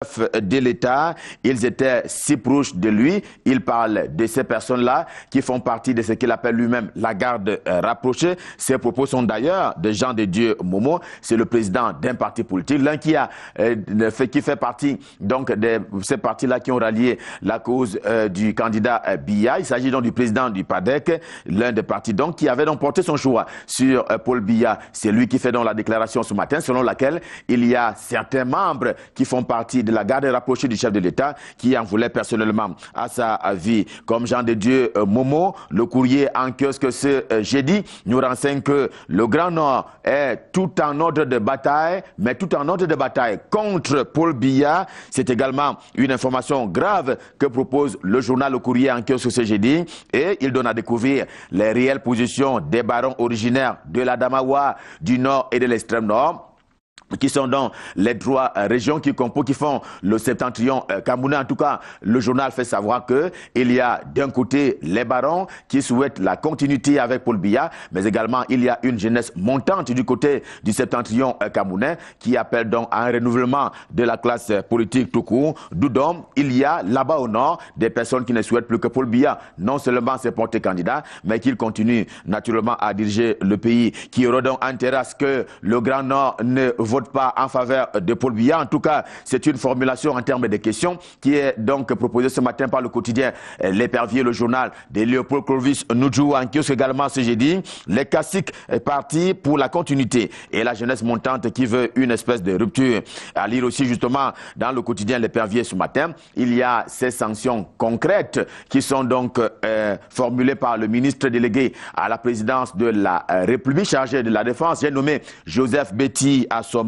de l'État, ils étaient si proches de lui. Il parle de ces personnes-là qui font partie de ce qu'il appelle lui-même la garde rapprochée. Ces propos sont d'ailleurs de Jean de Dieu Momo, c'est le président d'un parti politique, l'un qui fait partie donc de ces partis-là qui ont rallié la cause du candidat Biya. Il s'agit donc du président du PADEC, l'un des partis donc qui avait donc porté son choix sur Paul Biya. C'est lui qui fait donc la déclaration ce matin selon laquelle il y a certains membres qui font partie de la garde rapprochée du chef de l'État qui en voulait personnellement à sa vie. Comme Jean de Dieu Momo, le courrier en kiosque ce jeudi nous renseigne que le Grand Nord est tout en ordre de bataille, mais tout en ordre de bataille contre Paul Biya. C'est également une information grave que propose le journal Le Courrier en kiosque ce jeudi et il donne à découvrir les réelles positions des barons originaires de l'Adamawa, du Nord et de l'extrême Nord, qui sont dans les trois régions qui font le septentrion camerounais. En tout cas, le journal fait savoir que il y a d'un côté les barons qui souhaitent la continuité avec Paul Biya, mais également il y a une jeunesse montante du côté du septentrion camerounais qui appelle donc à un renouvellement de la classe politique tout court. D'où donc il y a là-bas au nord des personnes qui ne souhaitent plus que Paul Biya non seulement se porter candidat, mais qu'il continue naturellement à diriger le pays, qui aura donc intérêt à ce que le Grand Nord ne vote pas en faveur de Paul Biya. En tout cas, c'est une formulation en termes de questions qui est donc proposée ce matin par le quotidien L'Épervier, le journal de Léopold Clovis Noudjou, en kiosque également ce jeudi. Les classiques partis pour la continuité et la jeunesse montante qui veut une espèce de rupture. À lire aussi justement dans le quotidien L'Épervier ce matin, il y a ces sanctions concrètes qui sont donc formulées par le ministre délégué à la présidence de la République chargé de la défense. J'ai nommé Joseph Betty Assomo.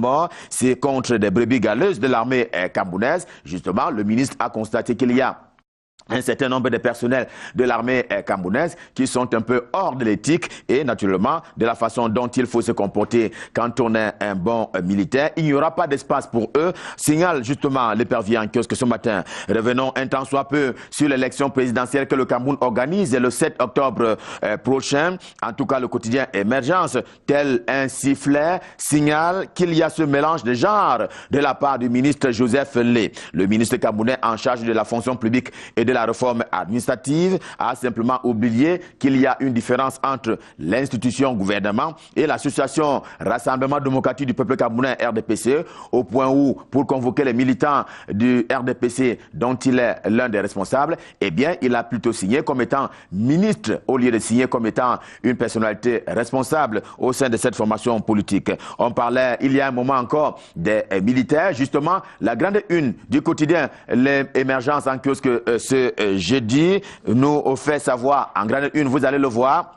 C'est contre des brebis galeuses de l'armée camerounaise. Justement, le ministre a constaté qu'il y a un certain nombre de personnels de l'armée camerounaise qui sont un peu hors de l'éthique et naturellement de la façon dont il faut se comporter quand on est un bon militaire. Il n'y aura pas d'espace pour eux, signale justement L'Épervier en kiosque ce matin. Revenons un temps soit peu sur l'élection présidentielle que le Cameroun organise le 7 octobre prochain. En tout cas, le quotidien Émergence, tel un sifflet, signale qu'il y a ce mélange de genres de la part du ministre Joseph Lé. Le ministre camerounais en charge de la fonction publique et de la réforme administrative a simplement oublié qu'il y a une différence entre l'institution gouvernement et l'association Rassemblement démocratique du peuple camerounais RDPC, au point où, pour convoquer les militants du RDPC dont il est l'un des responsables, eh bien, il a plutôt signé comme étant ministre au lieu de signer comme étant une personnalité responsable au sein de cette formation politique. On parlait il y a un moment encore des militaires, justement, la grande une du quotidien L'Émergence en kiosque jeudi nous fait savoir en grande une, vous allez le voir,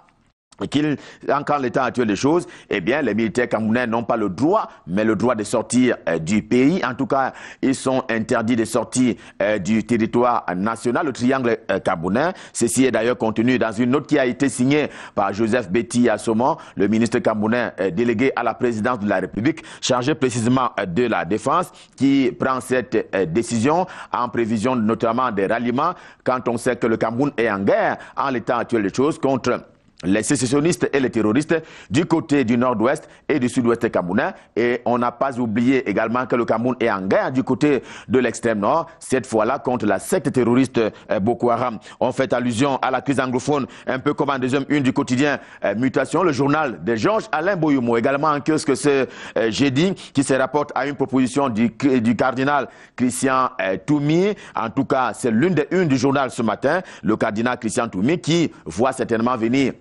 qu'en l'état actuel des choses, eh bien, les militaires camerounais n'ont pas le droit, mais le droit de sortir du pays. En tout cas, ils sont interdits de sortir du territoire national, le triangle camerounais. Ceci est d'ailleurs contenu dans une note qui a été signée par Joseph Betty Assomo, le ministre camerounais délégué à la présidence de la République, chargé précisément de la défense, qui prend cette décision en prévision notamment des ralliements, quand on sait que le Cameroun est en guerre en l'état actuel des choses contre les sécessionnistes et les terroristes du côté du nord-ouest et du sud-ouest camerounais. Et on n'a pas oublié également que le Cameroun est en guerre du côté de l'extrême nord, cette fois-là contre la secte terroriste Boko Haram. On fait allusion à la crise anglophone, un peu comme en deuxième une du quotidien Mutation, le journal de Georges-Alain Boyoumo, également en kiosque ce jeudi, qui se rapporte à une proposition du cardinal Christian Toumi. En tout cas, c'est l'une des unes du journal ce matin, le cardinal Christian Toumi, qui voit certainement venir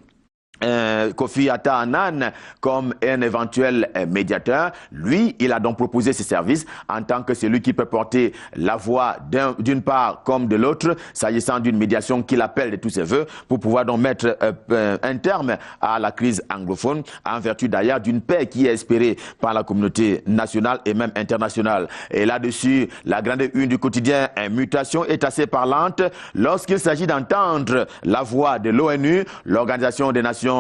Kofi Annan comme un éventuel médiateur. Lui, il a donc proposé ses services en tant que celui qui peut porter la voix d'une part comme de l'autre, s'agissant d'une médiation qu'il appelle de tous ses voeux, pour pouvoir donc mettre un terme à la crise anglophone, en vertu d'ailleurs d'une paix qui est espérée par la communauté nationale et même internationale. Et là-dessus, la grande une du quotidien Mutation est assez parlante lorsqu'il s'agit d'entendre la voix de l'ONU, l'Organisation des Nations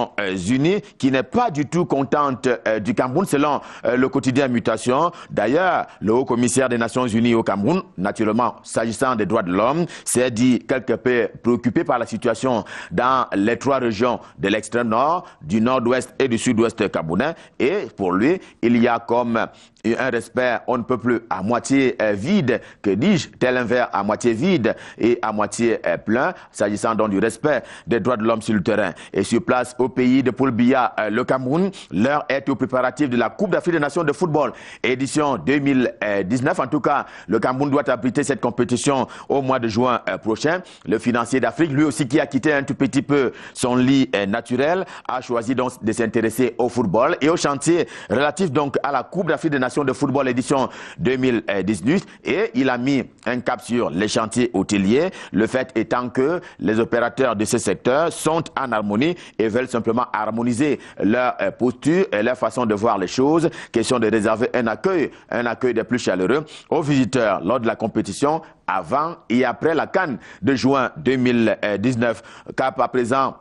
Unies, qui n'est pas du tout contente du Cameroun selon le quotidien Mutation. D'ailleurs, le haut commissaire des Nations Unies au Cameroun, naturellement s'agissant des droits de l'homme, s'est dit quelque peu préoccupé par la situation dans les trois régions de l'extrême nord, du nord-ouest et du sud-ouest camerounais. Et pour lui, il y a comme et un respect, on ne peut plus à moitié vide, que dis-je, tel un verre à moitié vide et à moitié plein, s'agissant donc du respect des droits de l'homme sur le terrain. Et sur place, au pays de Paul Biya, le Cameroun, l'heure est au préparatif de la Coupe d'Afrique des Nations de football, édition 2019. En tout cas, le Cameroun doit abriter cette compétition au mois de juin prochain. Le financier d'Afrique, lui aussi qui a quitté un tout petit peu son lit naturel, a choisi donc de s'intéresser au football et au chantier relatif donc à la Coupe d'Afrique des Nations de football édition 2018 et il a mis un cap sur les chantiers hôteliers, le fait étant que les opérateurs de ce secteur sont en harmonie et veulent simplement harmoniser leur posture et leur façon de voir les choses, question de réserver un accueil des plus chaleureux aux visiteurs lors de la compétition avant et après la CAN de juin 2019. Cap à présent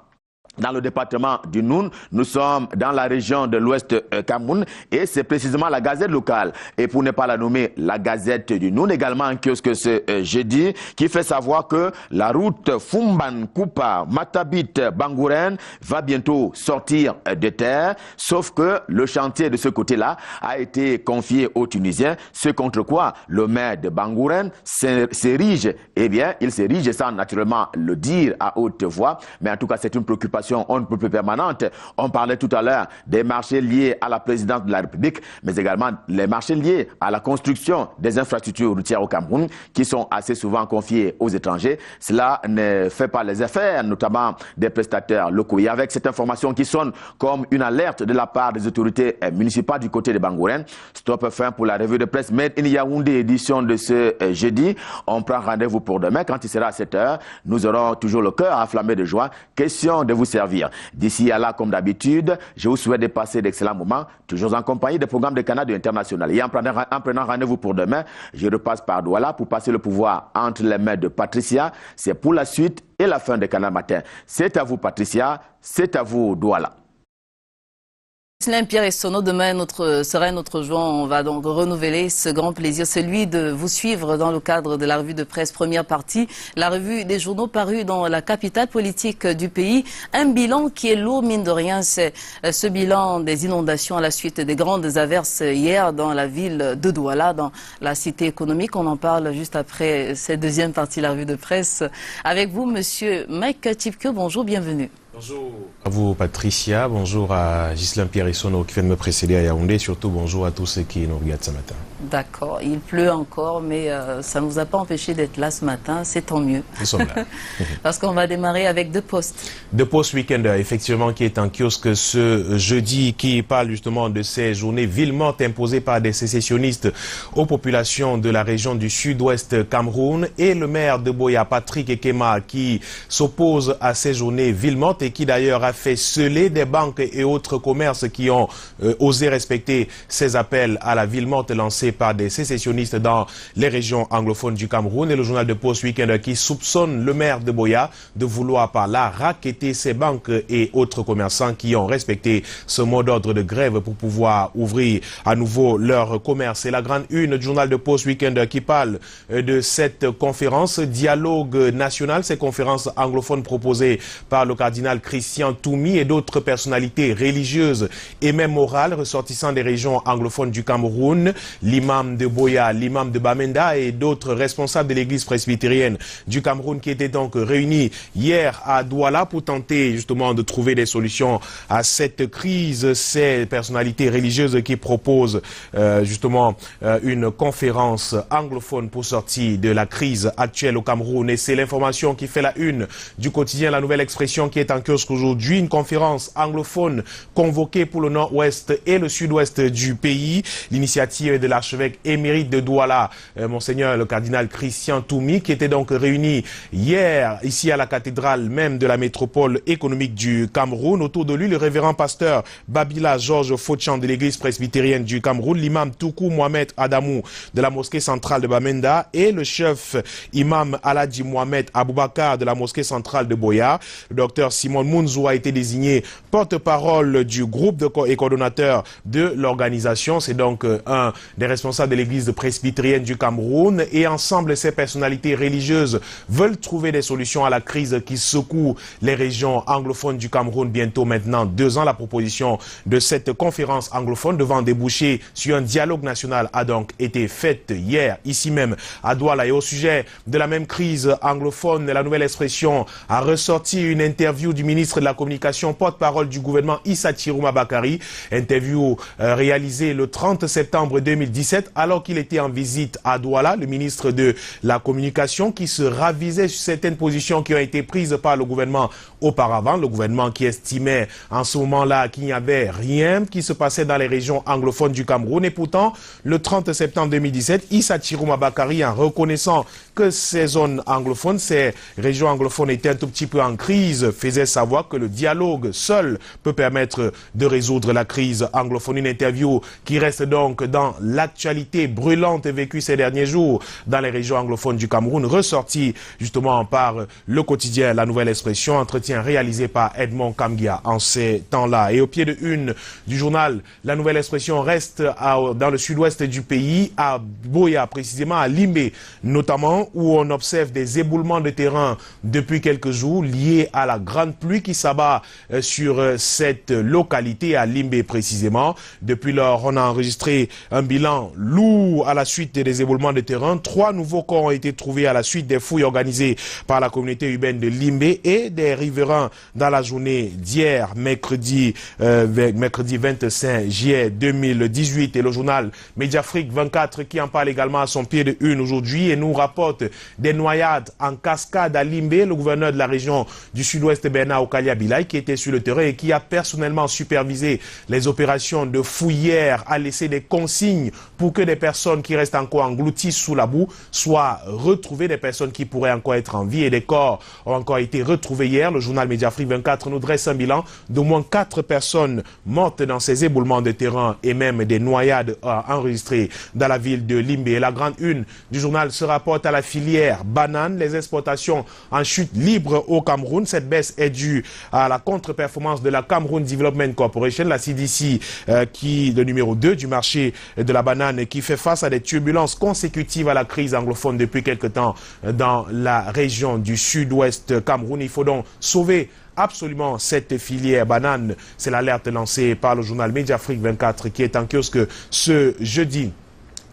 dans le département du Noun, nous sommes dans la région de l'Ouest Cameroun et c'est précisément la gazette locale. Et pour ne pas la nommer, la gazette du Noun, également un kiosque ce jeudi, qui fait savoir que la route Fumban-Kupa-Matabit-Bangouren va bientôt sortir de terre, sauf que le chantier de ce côté-là a été confié aux Tunisiens, ce contre quoi le maire de Bangouren s'érige. Eh bien, il s'érige sans naturellement le dire à haute voix, mais en tout cas, c'est une préoccupation on ne peut plus permanente. On parlait tout à l'heure des marchés liés à la présidence de la République, mais également les marchés liés à la construction des infrastructures routières au Cameroun, qui sont assez souvent confiés aux étrangers. Cela ne fait pas les affaires, notamment des prestataires locaux. Et avec cette information qui sonne comme une alerte de la part des autorités municipales du côté de Bangouren, stop fin pour la revue de presse Made in Yaoundé, édition de ce jeudi. On prend rendez-vous pour demain. Quand il sera à 7 h, nous aurons toujours le cœur enflammé de joie. Question de vous servir. D'ici à là, comme d'habitude, je vous souhaite de passer d'excellents moments, toujours en compagnie des programmes de Canal International. Et en prenant rendez-vous pour demain, je repasse par Douala pour passer le pouvoir entre les mains de Patricia. C'est pour la suite et la fin de Canal Matin. C'est à vous, Patricia. C'est à vous, Douala. Ghislain Pierre-Essonneau, demain sera notre jour. On va donc renouveler ce grand plaisir, celui de vous suivre dans le cadre de la revue de presse première partie, la revue des journaux parus dans la capitale politique du pays. Un bilan qui est lourd, mine de rien, c'est ce bilan des inondations à la suite des grandes averses hier dans la ville de Douala, dans la cité économique. On en parle juste après cette deuxième partie de la revue de presse. Avec vous, monsieur Mike Tipke, bonjour, bienvenue. Bonjour à vous, Patricia. Bonjour à Ghislain Pierre-Essonneau qui vient de me précéder à Yaoundé. Surtout, bonjour à tous ceux qui nous regardent ce matin. D'accord. Il pleut encore, mais ça ne nous a pas empêché d'être là ce matin. C'est tant mieux. Nous sommes là. Parce qu'on va démarrer avec Deux Postes. Deux Postes Week-end, effectivement, qui est en kiosque ce jeudi, qui parle justement de ces journées vilement imposées par des sécessionnistes aux populations de la région du sud-ouest Cameroun. Et le maire de Boya, Patrick Ekema, qui s'oppose à ces journées vilement et qui d'ailleurs a fait sceller des banques et autres commerces qui ont osé respecter ces appels à la ville morte lancés par des sécessionnistes dans les régions anglophones du Cameroun. Et le journal de Post Weekend qui soupçonne le maire de Boya de vouloir par là racketter ces banques et autres commerçants qui ont respecté ce mot d'ordre de grève pour pouvoir ouvrir à nouveau leur commerce. Et la grande une du journal de Post Weekend qui parle de cette conférence dialogue national, ces conférences anglophones proposées par le cardinal Christian Toumi et d'autres personnalités religieuses et même morales ressortissant des régions anglophones du Cameroun, l'imam de Boya, l'imam de Bamenda et d'autres responsables de l'église presbytérienne du Cameroun qui étaient donc réunis hier à Douala pour tenter justement de trouver des solutions à cette crise. Ces personnalités religieuses qui proposent justement une conférence anglophone pour sortir de la crise actuelle au Cameroun. Et c'est l'information qui fait la une du quotidien La Nouvelle Expression qui est en kiosque aujourd'hui, une conférence anglophone convoquée pour le nord-ouest et le sud-ouest du pays. L'initiative de l'archevêque émérite de Douala, Monseigneur le cardinal Christian Toumi, qui était donc réuni hier ici à la cathédrale même de la métropole économique du Cameroun. Autour de lui, le révérend pasteur Babila Georges Fochan de l'église presbytérienne du Cameroun, l'imam Toukou Mohamed Adamou de la mosquée centrale de Bamenda et le chef imam Aladji Mohamed Aboubakar de la mosquée centrale de Boya. Le docteur Simon Mounzou a été désigné porte-parole du groupe et coordonnateur de l'organisation. C'est donc un des responsables responsables de l'église presbytérienne du Cameroun, et ensemble ces personnalités religieuses veulent trouver des solutions à la crise qui secoue les régions anglophones du Cameroun. Bientôt maintenant 2 ans, la proposition de cette conférence anglophone devant déboucher sur un dialogue national a donc été faite hier, ici même à Douala. Et au sujet de la même crise anglophone, la Nouvelle Expression a ressorti une interview du ministre de la Communication, porte-parole du gouvernement, Issa Chirouma Bakary, interview réalisée le 30 septembre 2017 alors qu'il était en visite à Douala. Le ministre de la Communication qui se ravisait sur certaines positions qui ont été prises par le gouvernement auparavant, le gouvernement qui estimait en ce moment-là qu'il n'y avait rien qui se passait dans les régions anglophones du Cameroun. Et pourtant, le 30 septembre 2017, Issa Chirouma Bakary, en reconnaissant que ces zones anglophones, ces régions anglophones étaient un tout petit peu en crise, faisait savoir que le dialogue seul peut permettre de résoudre la crise anglophone. Une interview qui reste donc dans l'actualité brûlante vécue ces derniers jours dans les régions anglophones du Cameroun, ressortie justement par le quotidien La Nouvelle Expression, entretien réalisé par Edmond Kamgia en ces temps-là. Et au pied de une du journal, La Nouvelle Expression reste dans le sud-ouest du pays, à Boya, précisément à Limbé, notamment, où on observe des éboulements de terrain depuis quelques jours liés à la grande pluie qui s'abat sur cette localité, à Limbé précisément. Depuis lors, on a enregistré un bilan lourd à la suite des éboulements de terrain. 3 nouveaux corps ont été trouvés à la suite des fouilles organisées par la communauté urbaine de Limbé et des riverains dans la journée d'hier, mercredi 25 juillet 2018. Et le journal Mediafrique 24 qui en parle également à son pied de une aujourd'hui et nous rapporte des noyades en cascade à Limbé. Le gouverneur de la région du sud-ouest, Bernard Okalia-Bilay, qui était sur le terrain et qui a personnellement supervisé les opérations de fouillère, a laissé des consignes pour que des personnes qui restent encore englouties sous la boue soient retrouvées, des personnes qui pourraient encore être en vie, et des corps ont encore été retrouvés hier. Le journal Mediafrique 24 nous dresse un bilan d'au moins 4 personnes mortes dans ces éboulements de terrain et même des noyades enregistrées dans la ville de Limbé. Et la grande une du journal se rapporte à la filière banane, les exportations en chute libre au Cameroun. Cette baisse est due à la contre-performance de la Cameroun Development Corporation, la CDC, qui le numéro 2 du marché de la banane, qui fait face à des turbulences consécutives à la crise anglophone depuis quelque temps dans la région du sud-ouest Cameroun. Il faut donc sauver absolument cette filière banane. C'est l'alerte lancée par le journal Mediafrique 24 qui est en kiosque ce jeudi.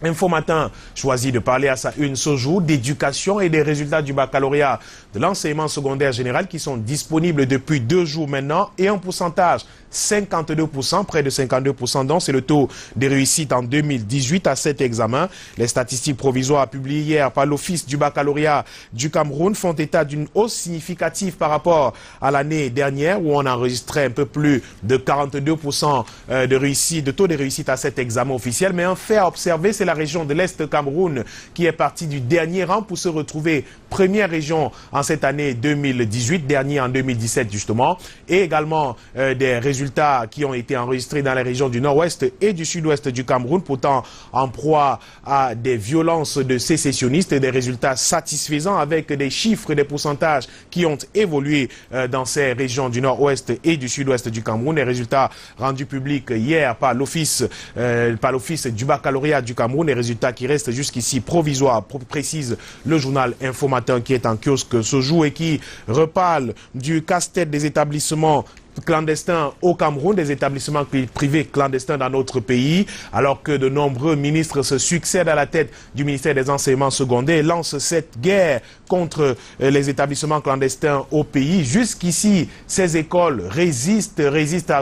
Info Matin choisit de parler à sa une ce jour d'éducation et des résultats du baccalauréat de l'enseignement secondaire général qui sont disponibles depuis 2 jours maintenant et un pourcentage 52%, près de 52%, donc c'est le taux de réussite en 2018 à cet examen. Les statistiques provisoires publiées hier par l'Office du baccalauréat du Cameroun font état d'une hausse significative par rapport à l'année dernière où on enregistrait un peu plus de 42% de réussite, de taux de réussite à cet examen officiel. Mais un fait à observer, c'est la région de l'Est Cameroun qui est partie du dernier rang pour se retrouver première région en cette année 2018, dernier en 2017 justement, et également des résultats qui ont été enregistrés dans les régions du nord-ouest et du sud-ouest du Cameroun, pourtant en proie à des violences de sécessionnistes, et des résultats satisfaisants avec des chiffres, des pourcentages qui ont évolué dans ces régions du nord-ouest et du sud-ouest du Cameroun. Les résultats rendus publics hier par l'Office du baccalauréat du Cameroun, les résultats qui restent jusqu'ici provisoires, précise le journal Info Matin qui est en kiosque ce jour et qui reparle du casse-tête des établissements clandestins au Cameroun, des établissements privés clandestins dans notre pays, alors que de nombreux ministres se succèdent à la tête du ministère des enseignements secondaires et lancent cette guerre contre les établissements clandestins au pays. Jusqu'ici, ces écoles résistent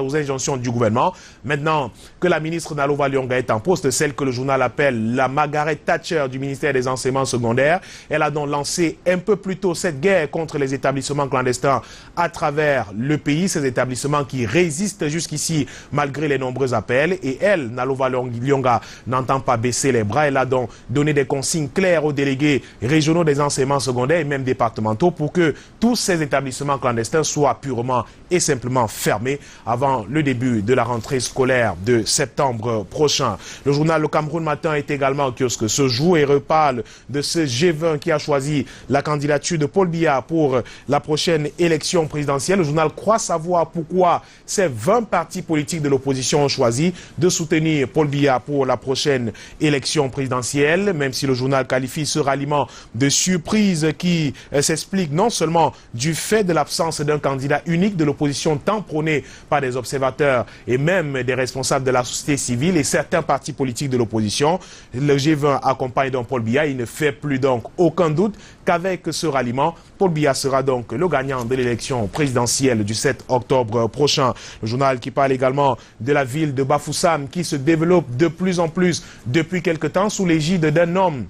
aux injonctions du gouvernement. Maintenant que la ministre Nalova Lyonga est en poste, celle que le journal appelle la Margaret Thatcher du ministère des enseignements secondaires, elle a donc lancé un peu plus tôt cette guerre contre les établissements clandestins à travers le pays, ces établissements qui résistent jusqu'ici malgré les nombreux appels. Et elle, Nalova Lyonga, n'entend pas baisser les bras. Elle a donc donné des consignes claires aux délégués régionaux des enseignements secondaires et même départementaux pour que tous ces établissements clandestins soient purement et simplement fermés avant le début de la rentrée scolaire de septembre prochain. Le journal Le Cameroun Matin est également au kiosque ce jour et reparle de ce G20 qui a choisi la candidature de Paul Biya pour la prochaine élection présidentielle. Le journal croit savoir pourquoi ces 20 partis politiques de l'opposition ont choisi de soutenir Paul Biya pour la prochaine élection présidentielle, même si le journal qualifie ce ralliement de surprise qui s'explique non seulement du fait de l'absence d'un candidat unique de l'opposition tant prôné par des observateurs et même des responsables de la société civile et certains partis politiques de l'opposition. Le G20 accompagne donc Paul Biya. Il ne fait plus donc aucun doute qu'avec ce ralliement, Paul Biya sera donc le gagnant de l'élection présidentielle du 7 octobre prochain. Le journal qui parle également de la ville de Bafoussam qui se développe de plus en plus depuis quelque temps sous l'égide d'un homme.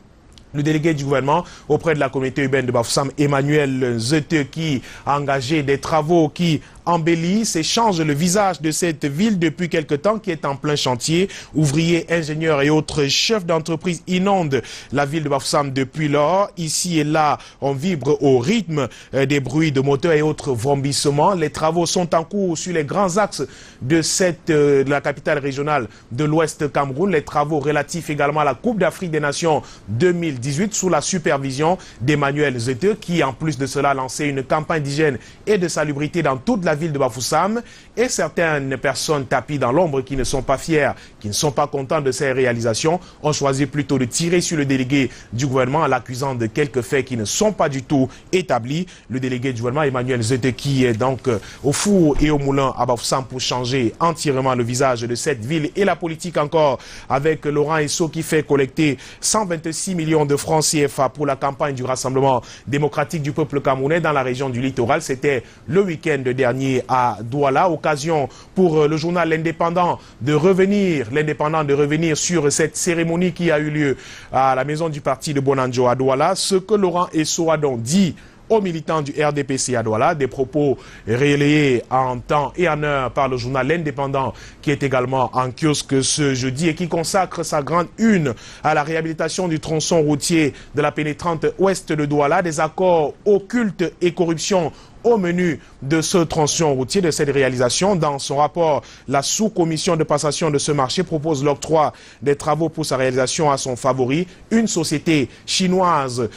Le délégué du gouvernement auprès de la communauté urbaine de Bafoussam, Emmanuel Zete, qui a engagé des travaux qui embellissent et changent le visage de cette ville depuis quelque temps, qui est en plein chantier. Ouvriers, ingénieurs et autres chefs d'entreprise inondent la ville de Bafoussam depuis lors. Ici et là, on vibre au rythme des bruits de moteurs et autres vrombissements. Les travaux sont en cours sur les grands axes de la capitale régionale de l'Ouest Cameroun. Les travaux relatifs également à la Coupe d'Afrique des Nations 2018 sous la supervision d'Emmanuel Zete, qui en plus de cela a lancé une campagne d'hygiène et de salubrité dans toute la ville de Bafoussam. Et certaines personnes tapies dans l'ombre qui ne sont pas fières, qui ne sont pas contents de ces réalisations, ont choisi plutôt de tirer sur le délégué du gouvernement en l'accusant de quelques faits qui ne sont pas du tout établis. Le délégué du gouvernement, Emmanuel Zete, qui est donc au four et au moulin à Bafoussam pour changer entièrement le visage de cette ville. Et la politique encore avec Laurent Esso qui fait collecter 126 millions de francs CFA pour la campagne du Rassemblement démocratique du peuple camerounais dans la région du littoral. C'était le week-end dernier à Douala. Occasion pour le journal L'Indépendant de revenir sur cette cérémonie qui a eu lieu à la maison du parti de Bonanjo à Douala. Ce que Laurent Esso a donc dit aux militants du RDPC à Douala, des propos relayés en temps et en heure par le journal L'Indépendant qui est également en kiosque ce jeudi et qui consacre sa grande une à la réhabilitation du tronçon routier de la pénétrante ouest de Douala, des accords occultes et corruption au menu de ce tronçon routier, de cette réalisation. Dans son rapport, la sous-commission de passation de ce marché propose l'octroi des travaux pour sa réalisation à son favori, une société chinoise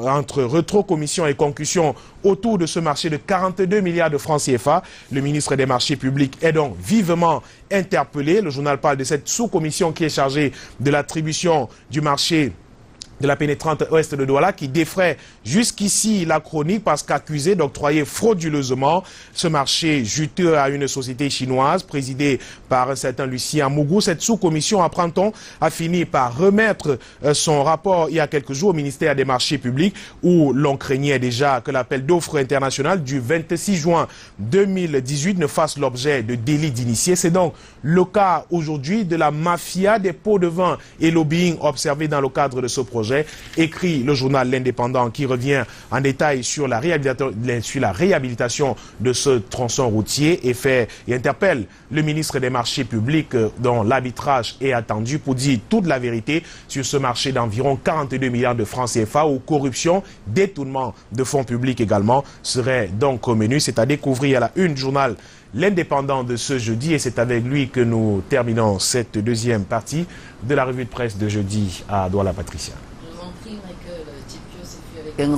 entre rétrocommission et concussion autour de ce marché de 42 milliards de francs CFA. Le ministre des marchés publics est donc vivement interpellé. Le journal parle de cette sous-commission qui est chargée de l'attribution du marché de la pénétrante ouest de Douala qui défraie jusqu'ici la chronique parce qu'accusé d'octroyer frauduleusement ce marché juteux à une société chinoise présidée par un certain Lucien Mougou. Cette sous-commission, apprend-on, a fini par remettre son rapport il y a quelques jours au ministère des marchés publics où l'on craignait déjà que l'appel d'offres international du 26 juin 2018 ne fasse l'objet de délits d'initiés. C'est donc le cas aujourd'hui de la mafia des pots de vin et lobbying observé dans le cadre de ce projet. Écrit le journal L'Indépendant qui revient en détail sur la réhabilitation de ce tronçon routier et interpelle le ministre des marchés publics dont l'arbitrage est attendu pour dire toute la vérité sur ce marché d'environ 42 milliards de francs CFA où corruption, détournement de fonds publics également serait donc au menu. C'est à découvrir à la une du journal L'Indépendant de ce jeudi et c'est avec lui que nous terminons cette deuxième partie de la revue de presse de jeudi à Douala Patricia. Un grand